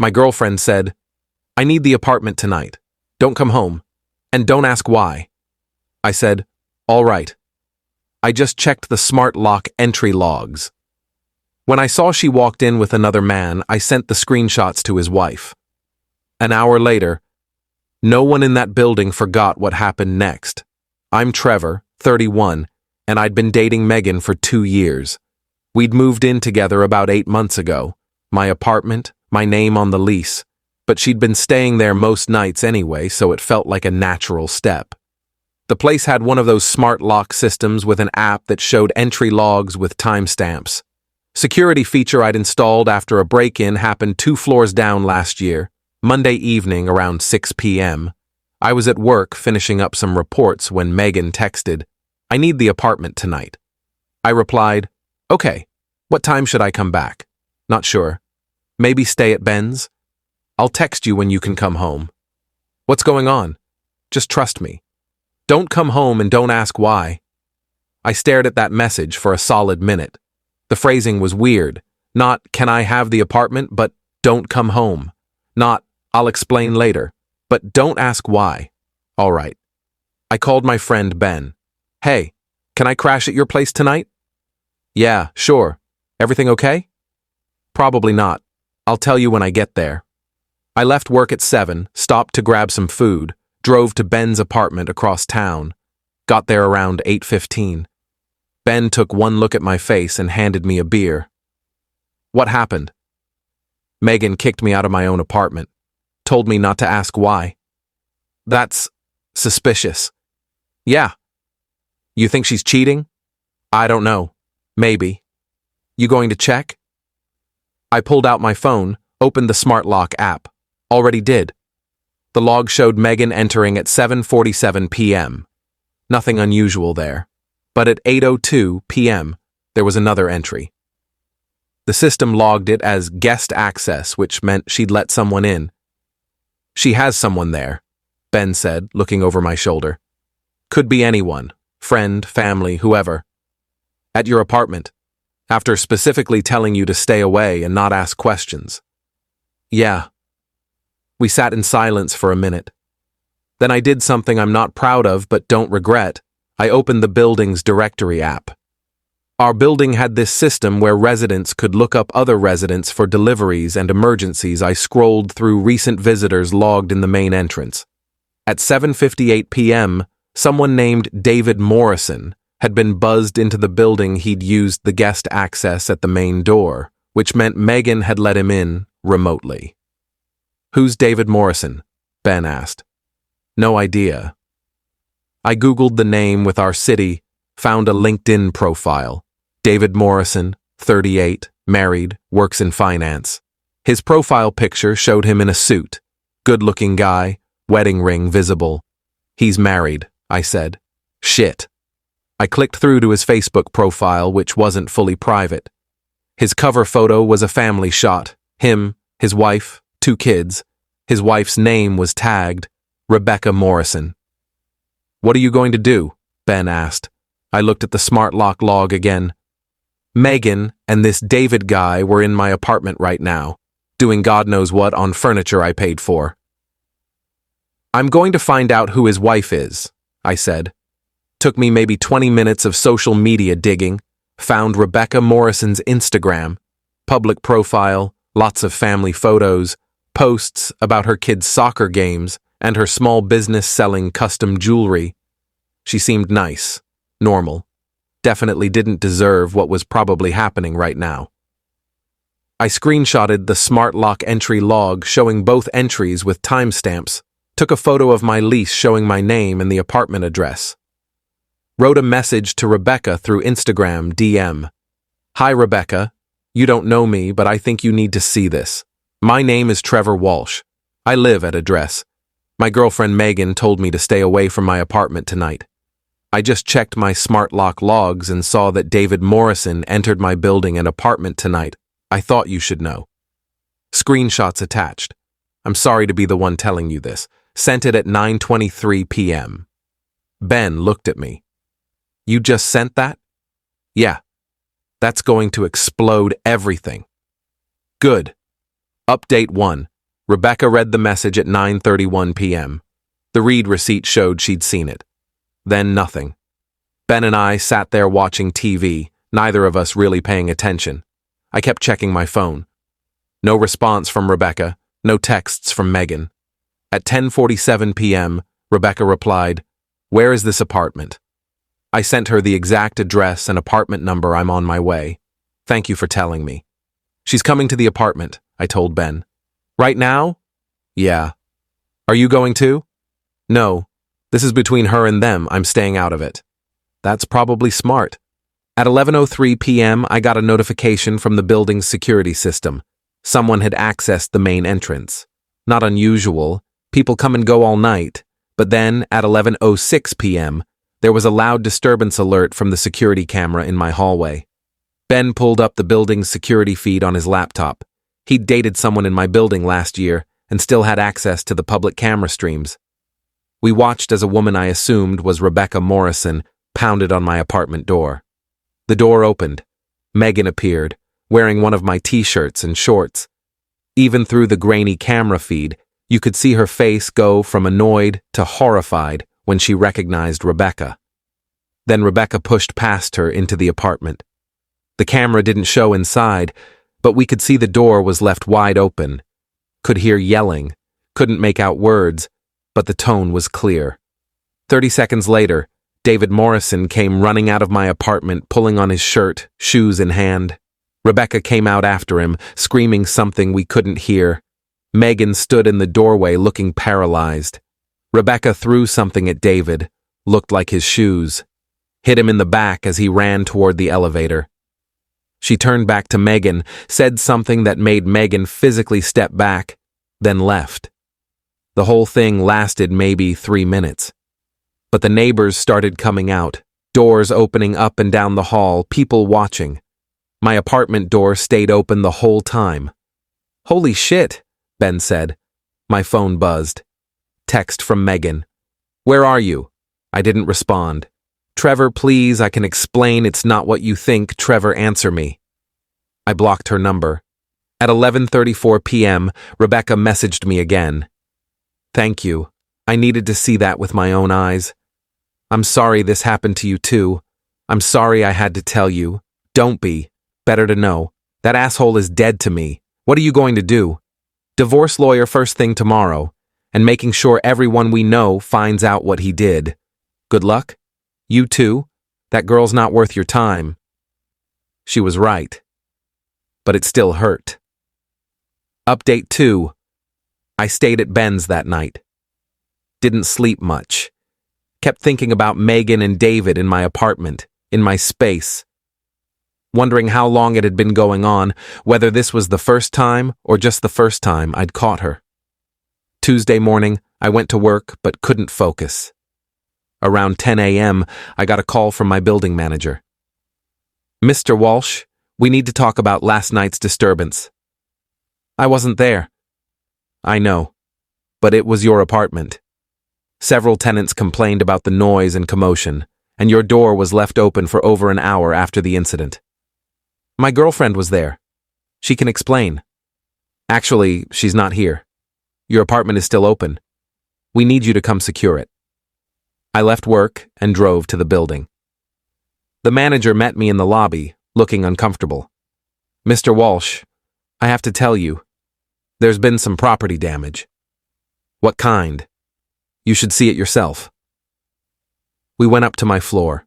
My girlfriend said, "I need the apartment tonight. Don't come home. And don't ask why." I said, "All right." I just checked the smart lock entry logs. When I saw she walked in with another man, I sent the screenshots to his wife. An hour later, no one in that building forgot what happened next. I'm Trevor, 31, and I'd been dating Megan for 2 years. We'd moved in together about 8 months ago. My apartment, my name on the lease, but she'd been staying there most nights anyway, so it felt like a natural step. The place had one of those smart lock systems with an app that showed entry logs with timestamps. Security feature I'd installed after a break-in happened 2 floors down last year, Monday evening around 6 p.m. I was at work finishing up some reports when Megan texted, "I need the apartment tonight." I replied, "Okay, what time should I come back?" "Not sure. Maybe stay at Ben's? I'll text you when you can come home." "What's going on? Just trust me. Don't come home and don't ask why." I stared at that message for a solid minute. The phrasing was weird. Not, "Can I have the apartment?" but "Don't come home." Not, "I'll explain later," but "Don't ask why." All right. I called my friend Ben. "Hey, can I crash at your place tonight?" "Yeah, sure. Everything okay?" "Probably not. I'll tell you when I get there." I left work at 7, stopped to grab some food, drove to Ben's apartment across town. Got there around 8:15. Ben took one look at my face and handed me a beer. "What happened?" "Megan kicked me out of my own apartment. Told me not to ask why." "That's suspicious." "Yeah." "You think she's cheating?" "I don't know. Maybe." "You going to check?" I pulled out my phone, opened the smart lock app. Already did. The log showed Megan entering at 7:47 p.m. Nothing unusual there. But at 8:02 p.m., there was another entry. The system logged it as guest access, which meant she'd let someone in. "She has someone there," Ben said, looking over my shoulder. "Could be anyone, friend, family, whoever. At your apartment, after specifically telling you to stay away and not ask questions." "Yeah." We sat in silence for a minute. Then I did something I'm not proud of but don't regret. I opened the building's directory app. Our building had this system where residents could look up other residents for deliveries and emergencies. I scrolled through recent visitors logged in the main entrance. At 7:58 p.m., someone named David Morrison had been buzzed into the building. He'd used the guest access at the main door, which meant Megan had let him in remotely. "Who's David Morrison?" Ben asked. "No idea." I Googled the name with our city, found a LinkedIn profile. David Morrison, 38, married, works in finance. His profile picture showed him in a suit. Good-looking guy, wedding ring visible. "He's married," I said. "Shit." I clicked through to his Facebook profile, which wasn't fully private. His cover photo was a family shot. Him, his wife, 2 kids. His wife's name was tagged, Rebecca Morrison. "What are you going to do?" Ben asked. I looked at the smart lock log again. Megan and this David guy were in my apartment right now, doing God knows what on furniture I paid for. "I'm going to find out who his wife is," I said. Took me maybe 20 minutes of social media digging, found Rebecca Morrison's Instagram, public profile, lots of family photos, posts about her kids' soccer games, and her small business selling custom jewelry. She seemed nice, normal, definitely didn't deserve what was probably happening right now. I screenshotted the smart lock entry log showing both entries with timestamps, took a photo of my lease showing my name and the apartment address. Wrote a message to Rebecca through Instagram DM. "Hi Rebecca, you don't know me, but I think you need to see this. My name is Trevor Walsh. I live at address. My girlfriend Megan told me to stay away from my apartment tonight. I just checked my smart lock logs and saw that David Morrison entered my building and apartment tonight. I thought you should know. Screenshots attached. I'm sorry to be the one telling you this. Sent it at 9:23 p.m. Ben looked at me. You just sent that? Yeah. That's going to explode everything. Good. Update 1. Rebecca read the message at 9:31 p.m. The read receipt showed she'd seen it. Then nothing. Ben and I sat there watching TV, neither of us really paying attention. I kept checking my phone. No response from Rebecca, no texts from Megan. At 10:47 p.m., Rebecca replied, "Where is this apartment?" I sent her the exact address and apartment number. "I'm on my way. Thank you for telling me." "She's coming to the apartment," I told Ben. "Right now?" "Yeah." "Are you going too?" "No. This is between her and them. I'm staying out of it." "That's probably smart." At 11:03 p.m., I got a notification from the building's security system. Someone had accessed the main entrance. Not unusual. People come and go all night. But then, at 11:06 p.m., there was a loud disturbance alert from the security camera in my hallway. Ben pulled up the building's security feed on his laptop. He'd dated someone in my building last year and still had access to the public camera streams. We watched as a woman I assumed was Rebecca Morrison pounded on my apartment door. The door opened. Megan appeared, wearing one of my t-shirts and shorts. Even through the grainy camera feed, you could see her face go from annoyed to horrified when she recognized Rebecca. Then Rebecca pushed past her into the apartment. The camera didn't show inside, but we could see the door was left wide open. Could hear yelling, couldn't make out words, but the tone was clear. 30 seconds later, David Morrison came running out of my apartment, pulling on his shirt, shoes in hand. Rebecca came out after him, screaming something we couldn't hear. Megan stood in the doorway looking paralyzed. Rebecca threw something at David, looked like his shoes, hit him in the back as he ran toward the elevator. She turned back to Megan, said something that made Megan physically step back, then left. The whole thing lasted maybe 3 minutes. But the neighbors started coming out, doors opening up and down the hall, people watching. My apartment door stayed open the whole time. "Holy shit," Ben said. My phone buzzed. Text from Megan. "Where are you?" I didn't respond. "Trevor, please, I can explain. It's not what you think. Trevor, answer me." I blocked her number. At 11:34 p.m., Rebecca messaged me again. "Thank you. I needed to see that with my own eyes. I'm sorry this happened to you too. I'm sorry I had to tell you. Don't be. Better to know. That asshole is dead to me. What are you going to do? Divorce lawyer first thing tomorrow, and making sure everyone we know finds out what he did. Good luck. You too. That girl's not worth your time." She was right. But it still hurt. Update 2. I stayed at Ben's that night. Didn't sleep much. Kept thinking about Megan and David in my apartment, in my space. Wondering how long it had been going on, whether this was the first time or just the first time I'd caught her. Tuesday morning, I went to work but couldn't focus. Around 10 a.m., I got a call from my building manager. "Mr. Walsh, we need to talk about last night's disturbance." "I wasn't there." "I know, but it was your apartment. Several tenants complained about the noise and commotion, and your door was left open for over an hour after the incident." "My girlfriend was there. She can explain." "Actually, she's not here. Your apartment is still open. We need you to come secure it." I left work and drove to the building. The manager met me in the lobby, looking uncomfortable. "Mr. Walsh, I have to tell you, there's been some property damage." "What kind?" "You should see it yourself." We went up to my floor.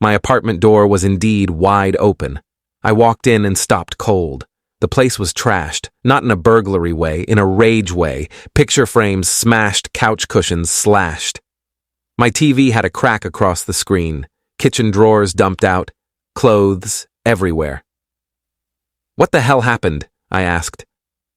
My apartment door was indeed wide open. I walked in and stopped cold. The place was trashed, not in a burglary way, in a rage way. Picture frames smashed, couch cushions slashed. My TV had a crack across the screen, kitchen drawers dumped out, clothes everywhere. "What the hell happened?" I asked.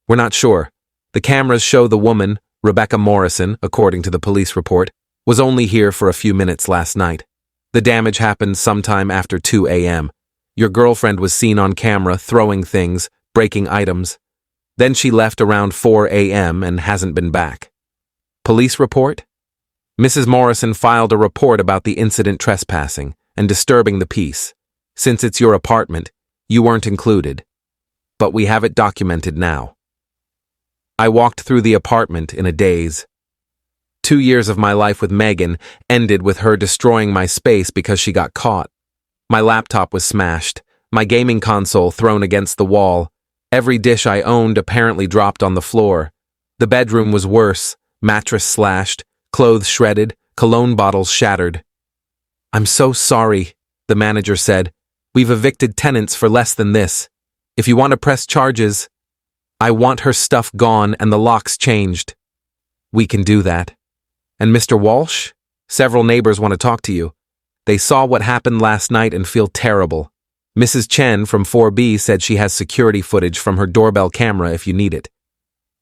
"We're not sure. The cameras show the woman, Rebecca Morrison, according to the police report, was only here for a few minutes last night. The damage happened sometime after 2 a.m. Your girlfriend was seen on camera throwing things, breaking items. Then she left around 4 a.m. and hasn't been back." Police report? Mrs. Morrison filed a report about the incident trespassing and disturbing the peace. Since it's your apartment, you weren't included. But we have it documented now. I walked through the apartment in a daze. 2 years of my life with Megan ended with her destroying my space because she got caught. My laptop was smashed, my gaming console thrown against the wall. Every dish I owned apparently dropped on the floor. The bedroom was worse, mattress slashed, clothes shredded, cologne bottles shattered. "I'm so sorry," the manager said. "We've evicted tenants for less than this. If you want to press charges..." "I want her stuff gone and the locks changed." "We can do that." "And Mr. Walsh? Several neighbors want to talk to you. They saw what happened last night and feel terrible. Mrs. Chen from 4B said she has security footage from her doorbell camera if you need it."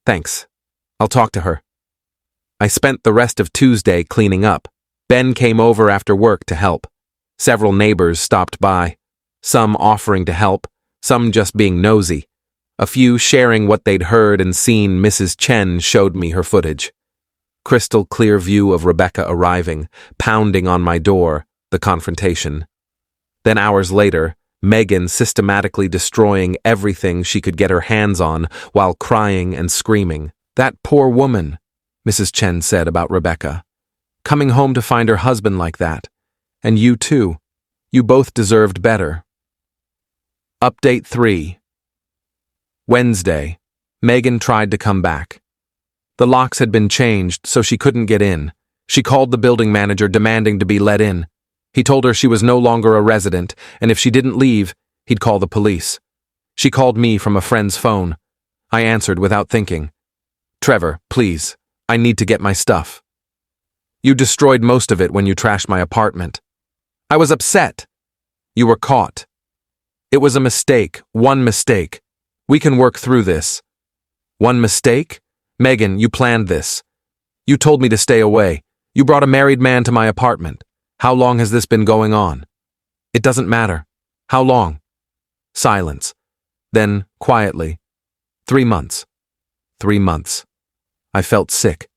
"Thanks. I'll talk to her." I spent the rest of Tuesday cleaning up. Ben came over after work to help. Several neighbors stopped by, some offering to help, some just being nosy. A few sharing what they'd heard and seen. Mrs. Chen showed me her footage. Crystal clear view of Rebecca arriving, pounding on my door, the confrontation. Then hours later, Megan systematically destroying everything she could get her hands on while crying and screaming. "That poor woman," Mrs. Chen said about Rebecca. "Coming home to find her husband like that. And you too. You both deserved better." Update 3. Wednesday. Megan tried to come back. The locks had been changed, so she couldn't get in. She called the building manager demanding to be let in. He told her she was no longer a resident, and if she didn't leave, he'd call the police. She called me from a friend's phone. I answered without thinking. "Trevor, please, I need to get my stuff." "You destroyed most of it when you trashed my apartment." "I was upset." "You were caught." "It was a mistake, one mistake. We can work through this." "One mistake? Megan, you planned this. You told me to stay away. You brought a married man to my apartment. How long has this been going on?" "It doesn't matter. How long?" Silence. Then, quietly, 3 months. 3 months. I felt sick.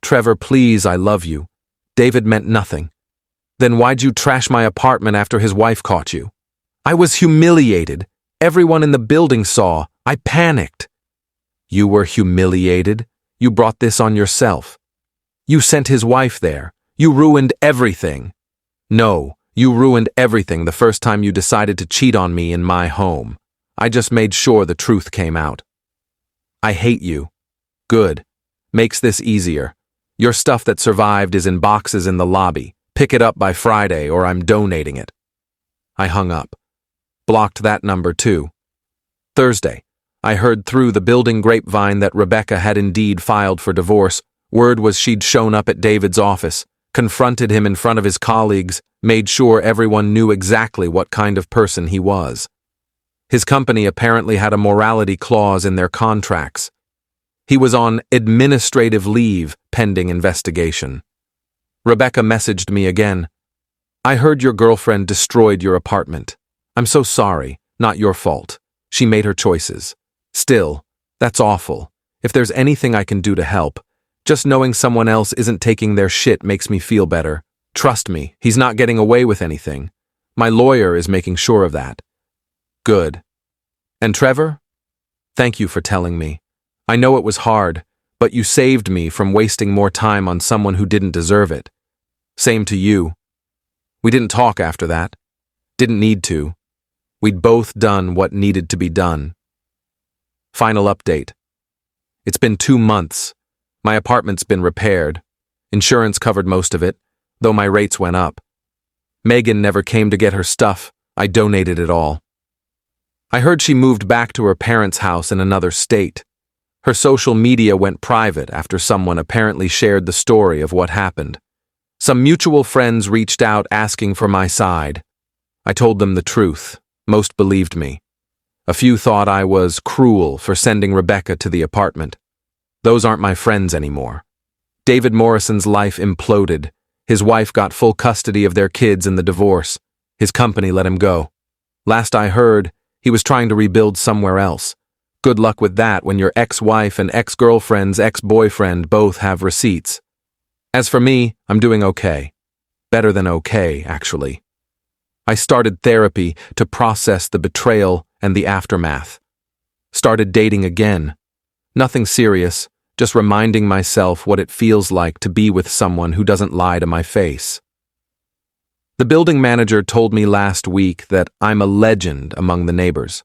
"Trevor, please, I love you. David meant nothing." "Then why'd you trash my apartment after his wife caught you?" "I was humiliated. Everyone in the building saw. I panicked." "You were humiliated? You brought this on yourself. You sent his wife there. You ruined everything." "No, you ruined everything the first time you decided to cheat on me in my home. I just made sure the truth came out." "I hate you." "Good. Makes this easier. Your stuff that survived is in boxes in the lobby. Pick it up by Friday or I'm donating it." I hung up. Blocked that number too. Thursday. I heard through the building grapevine that Rebecca had indeed filed for divorce. Word was she'd shown up at David's office, confronted him in front of his colleagues, made sure everyone knew exactly what kind of person he was. His company apparently had a morality clause in their contracts. He was on administrative leave pending investigation. Rebecca messaged me again. "I heard your girlfriend destroyed your apartment. I'm so sorry, not your fault. She made her choices. Still, that's awful. If there's anything I can do to help, just knowing someone else isn't taking their shit makes me feel better. Trust me, he's not getting away with anything. My lawyer is making sure of that." "Good. And Trevor? Thank you for telling me. I know it was hard, but you saved me from wasting more time on someone who didn't deserve it. Same to you. We didn't talk after that. Didn't need to. We'd both done what needed to be done." Final update. It's been 2 months. My apartment's been repaired. Insurance covered most of it, though my rates went up. Megan never came to get her stuff. I donated it all. I heard she moved back to her parents' house in another state. Her social media went private after someone apparently shared the story of what happened. Some mutual friends reached out asking for my side. I told them the truth. Most believed me. A few thought I was cruel for sending Rebecca to the apartment. Those aren't my friends anymore. David Morrison's life imploded. His wife got full custody of their kids in the divorce. His company let him go. Last I heard, he was trying to rebuild somewhere else. Good luck with that when your ex-wife and ex-girlfriend's ex-boyfriend both have receipts. As for me, I'm doing okay. Better than okay, actually. I started therapy to process the betrayal and the aftermath. Started dating again. Nothing serious, just reminding myself what it feels like to be with someone who doesn't lie to my face. The building manager told me last week that I'm a legend among the neighbors.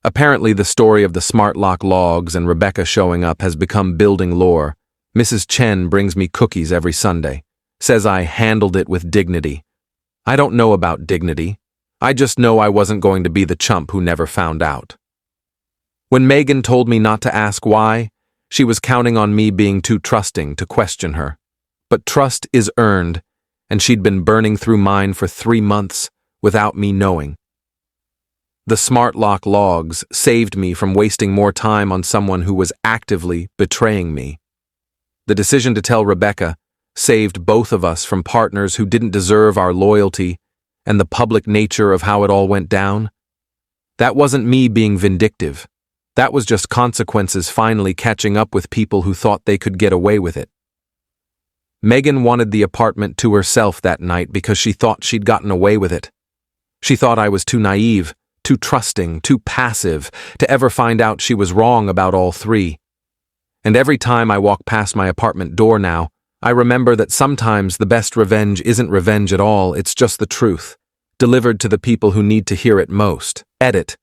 Apparently, the story of the smart lock logs and Rebecca showing up has become building lore. Mrs. Chen brings me cookies every Sunday, says I handled it with dignity. I don't know about dignity. I just know I wasn't going to be the chump who never found out. When Megan told me not to ask why, she was counting on me being too trusting to question her. But trust is earned, and she'd been burning through mine for 3 months without me knowing. The smart lock logs saved me from wasting more time on someone who was actively betraying me. The decision to tell Rebecca saved both of us from partners who didn't deserve our loyalty and the public nature of how it all went down. That wasn't me being vindictive. That was just consequences finally catching up with people who thought they could get away with it. Megan wanted the apartment to herself that night because she thought she'd gotten away with it. She thought I was too naive, too trusting, too passive to ever find out she was wrong about all three. And every time I walk past my apartment door now, I remember that sometimes the best revenge isn't revenge at all, it's just the truth, delivered to the people who need to hear it most. Edit.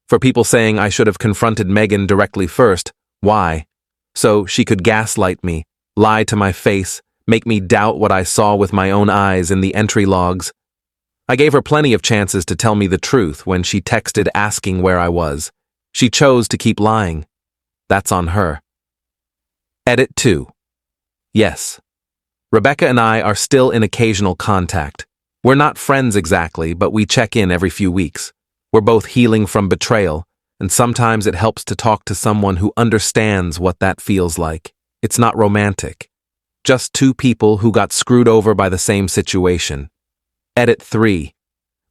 For people saying I should have confronted Megan directly first, why? So she could gaslight me, lie to my face, make me doubt what I saw with my own eyes in the entry logs. I gave her plenty of chances to tell me the truth when she texted asking where I was. She chose to keep lying. That's on her. Edit 2. Yes. Rebecca and I are still in occasional contact. We're not friends exactly, but we check in every few weeks. We're both healing from betrayal, and sometimes it helps to talk to someone who understands what that feels like. It's not romantic. Just two people who got screwed over by the same situation. Edit 3.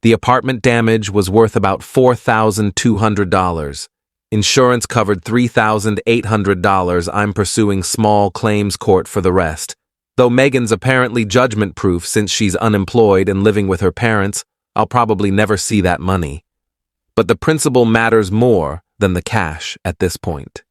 The apartment damage was worth about $4,200. Insurance covered $3,800. I'm pursuing small claims court for the rest. Though Megan's apparently judgment-proof since she's unemployed and living with her parents, I'll probably never see that money. But the principle matters more than the cash at this point.